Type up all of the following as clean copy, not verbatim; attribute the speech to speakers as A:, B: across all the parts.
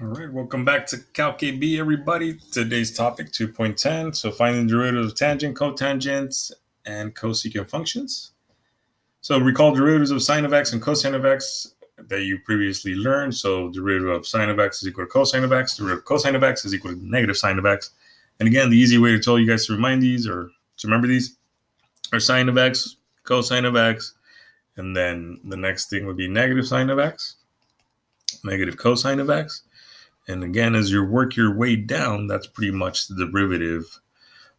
A: All right, welcome back to Calc AB, everybody. Today's topic 2.10. So finding the derivatives of tangent, cotangents, and cosecant functions. So recall derivatives of sine of x and cosine of x that you previously learned. So derivative of sine of x is equal to cosine of x. Derivative of cosine of x is equal to negative sine of x. And again, the easy way to tell you guys to remind these or to remember these are sine of x, cosine of x, and then the next thing would be negative sine of x, negative cosine of x. And again, as you work your way down, that's pretty much the derivative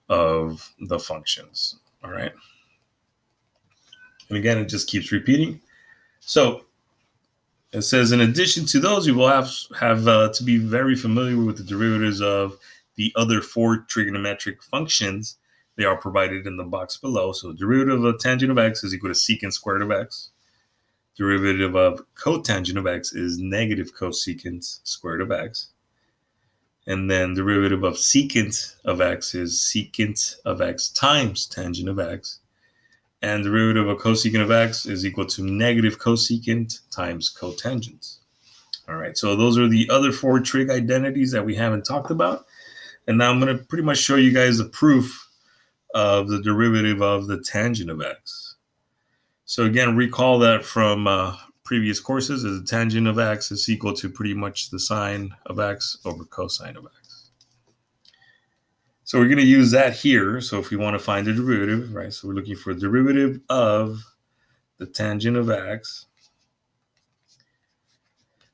A: of the functions. All right. And again, it just keeps repeating. So it says, in addition to those, you will have to be very familiar with the derivatives of the other four trigonometric functions. They are provided in the box below. So derivative of tangent of x is equal to secant squared of x. Derivative of cotangent of x is negative cosecant squared of x. And then derivative of secant of x is secant of x times tangent of x. And derivative of cosecant of x is equal to negative cosecant times cotangent. All right, so those are the other four trig identities that we haven't talked about. And now I'm going to pretty much show you guys the proof of the derivative of the tangent of x. So again, recall that from previous courses, is the tangent of x is equal to pretty much the sine of x over cosine of x. So we're going to use that here. So if we want to find the derivative, right? So we're looking for the derivative of the tangent of x.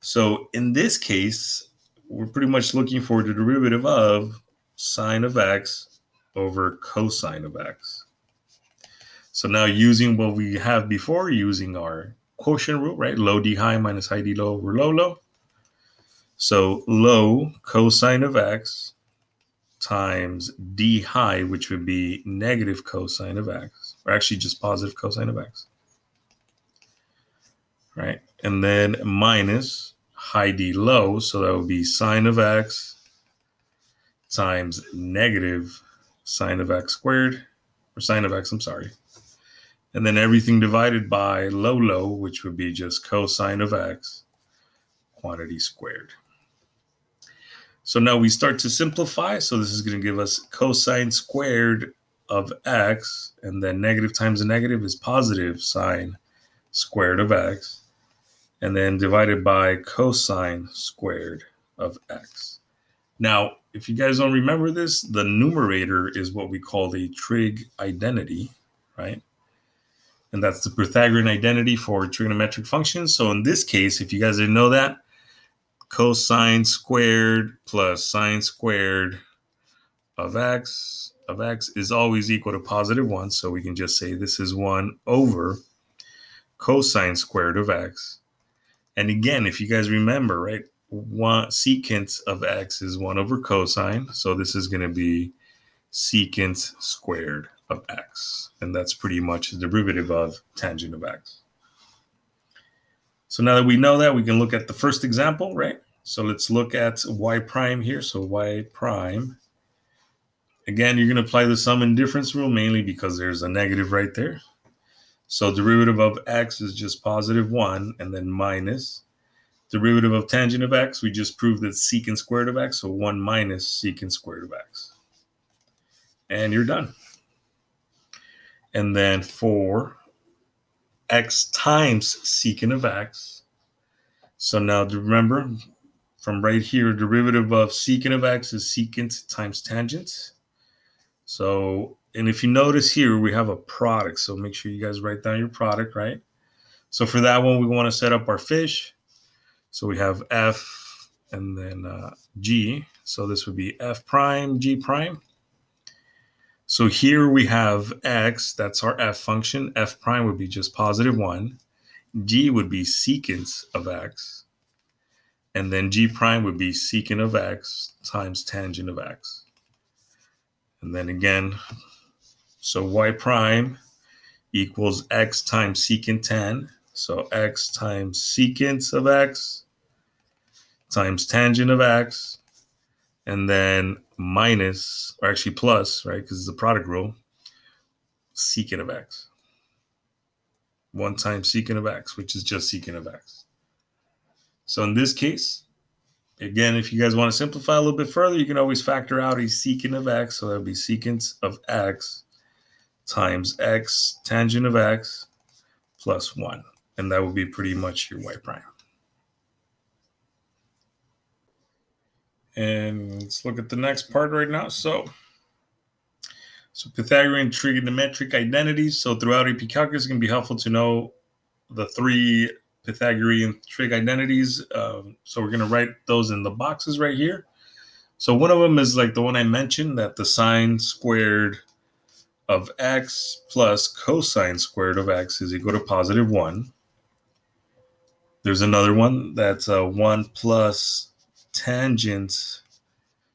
A: So in this case, we're pretty much looking for the derivative of sine of x over cosine of x. So now using what we have before, using our quotient rule, right? Low d high minus high d low over low low. So low cosine of x times d high, which would be negative cosine of x, or actually just positive cosine of x, right? And then minus high d low, so that would be sine of x times negative sine of x squared, or sine of x, I'm sorry. And then everything divided by low low, which would be just cosine of x quantity squared. So now we start to simplify. So this is going to give us cosine squared of x, and then negative times a negative is positive sine squared of x, and then divided by cosine squared of x. Now, if you guys don't remember this, the numerator is what we call the trig identity, right? And that's the Pythagorean identity for trigonometric functions. So in this case, if you guys didn't know that, cosine squared plus sine squared of x is always equal to positive 1. So we can just say this is 1 over cosine squared of x. And again, if you guys remember, right, secant of x is 1 over cosine. So this is going to be secant squared of x. And that's pretty much the derivative of tangent of x. So now that we know that, we can look at the first example, right? So let's look at y prime here. So y prime. Again, you're going to apply the sum and difference rule mainly because there's a negative right there. So derivative of x is just positive 1, and then minus derivative of tangent of x. We just proved that secant squared of x, so 1 minus secant squared of x. And you're done. And then for x times secant of x. So now remember, from right here, derivative of secant of x is secant times tangent. So, and if you notice here, we have a product. So make sure you guys write down your product, right? So for that one, we want to set up our fish. So we have f and then g. So this would be f prime, g prime. So here we have x, that's our f function. F prime would be just positive 1. G would be secant of x. And then g prime would be secant of x times tangent of x. And then again, so y prime equals x times secant tan. So x times secant of x times tangent of x, and then minus, or actually plus, right, because it's the product rule, secant of x. 1 times secant of x, which is just secant of x. So in this case, Again, if you guys want to simplify a little bit further, you can always factor out a secant of x. So that would be secant of x times x tangent of x plus 1. And that would be pretty much your y prime. And let's look at the next part right now. So Pythagorean trigonometric identities. So throughout AP Calculus, it can be helpful to know the 3 Pythagorean trig identities. So we're going to write those in the boxes right here. So one of them is like the one I mentioned, that the sine squared of x plus cosine squared of x is equal to positive 1. There's another one that's 1 plus tangent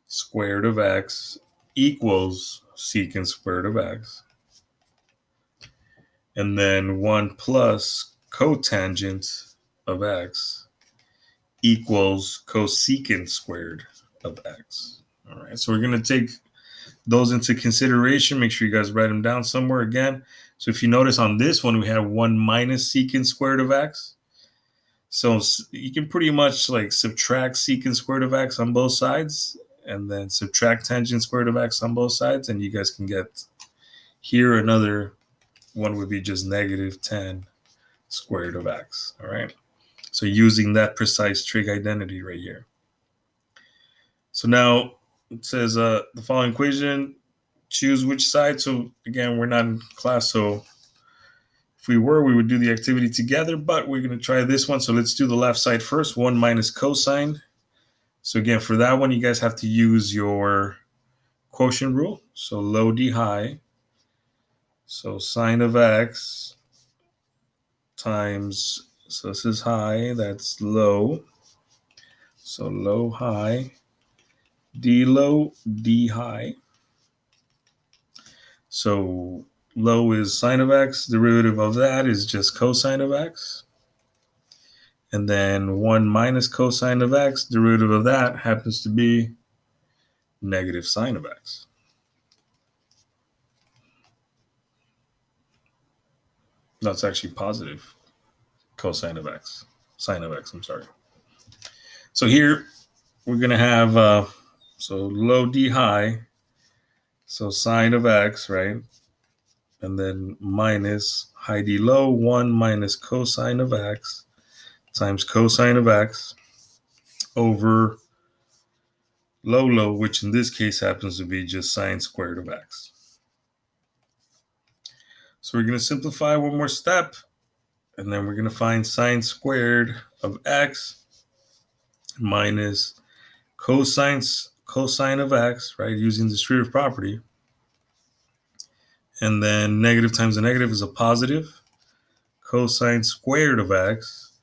A: squared of x equals secant squared of x. And then 1 plus cotangent of x equals cosecant squared of x. All right, so we're going to take those into consideration. Make sure you guys write them down somewhere again. So if you notice on this one, we have 1 minus secant squared of x. So you can pretty much like subtract secant squared of x on both sides and then subtract tangent squared of x on both sides. And you guys can get here another one would be just negative 10 squared of x. All right. So using that precise trig identity right here. So now it says the following equation, choose which side. So again, we're not in class, so if we were, we would do the activity together, but we're going to try this one. So let's do the left side first, 1 minus cosine. So again, for that one, you guys have to use your quotient rule. So low d high. So sine of x times, so this is high, that's low. So low high, d low, d high. So low is sine of x, derivative of that is just cosine of x. And then 1 minus cosine of x, derivative of that happens to be negative sine of x. No, it's actually positive cosine of x, sine of x, I'm sorry. So here we're going to have, so low d high, so sine of x, right? And then minus high d low, 1 minus cosine of x times cosine of x over low low, which in this case happens to be just sine squared of x. So we're going to simplify one more step, and then we're going to find sine squared of x minus cosine of x, right, using the distributive property. And then negative times a negative is a positive. Cosine squared of x,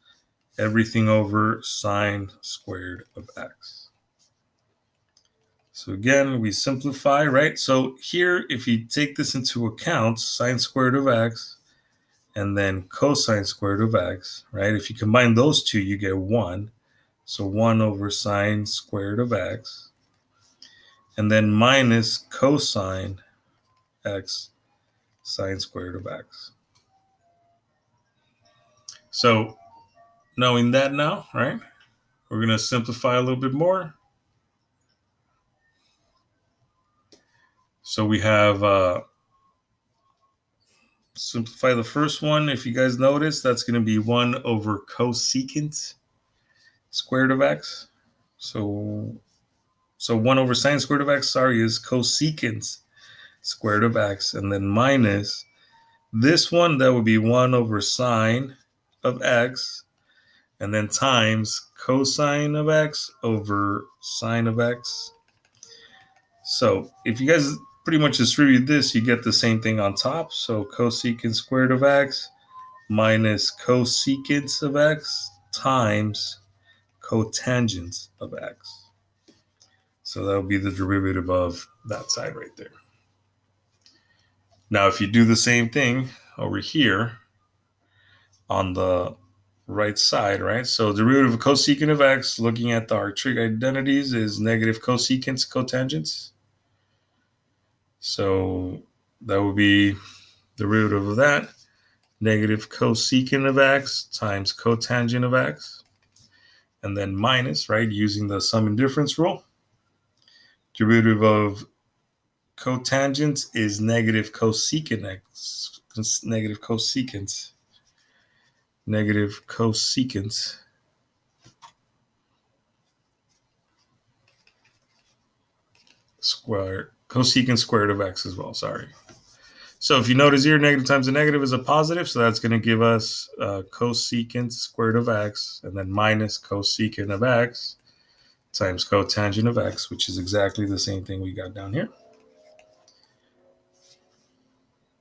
A: everything over sine squared of x. So again, we simplify, right? So here, if you take this into account, sine squared of x and then cosine squared of x, right? If you combine those two, you get 1. So 1 over sine squared of x. And then minus cosine x sine squared of x. So knowing that now, right, we're going to simplify a little bit more. So we have simplify the first one. If you guys notice, that's going to be 1 over cosecant squared of x. So 1 over sine squared of x, is cosecant squared of x. And then minus this one, that would be 1 over sine of x. And then times cosine of x over sine of x. So if you guys pretty much distribute this, you get the same thing on top. So cosecant squared of x minus cosecant of x times cotangent of x. So that would be the derivative of that side right there. Now, if you do the same thing over here on the right side, right? So derivative of cosecant of x, looking at our trig identities, is negative cosecant cotangents. So that would be derivative of that, negative cosecant of x times cotangent of x. and then minus, right, using the sum and difference rule. Derivative of cotangent is negative cosecant x, negative cosecant squared, cosecant squared of x as well, sorry. So if you notice here, negative times a negative is a positive, so that's going to give us cosecant squared of x, and then minus cosecant of x times cotangent of x, which is exactly the same thing we got down here.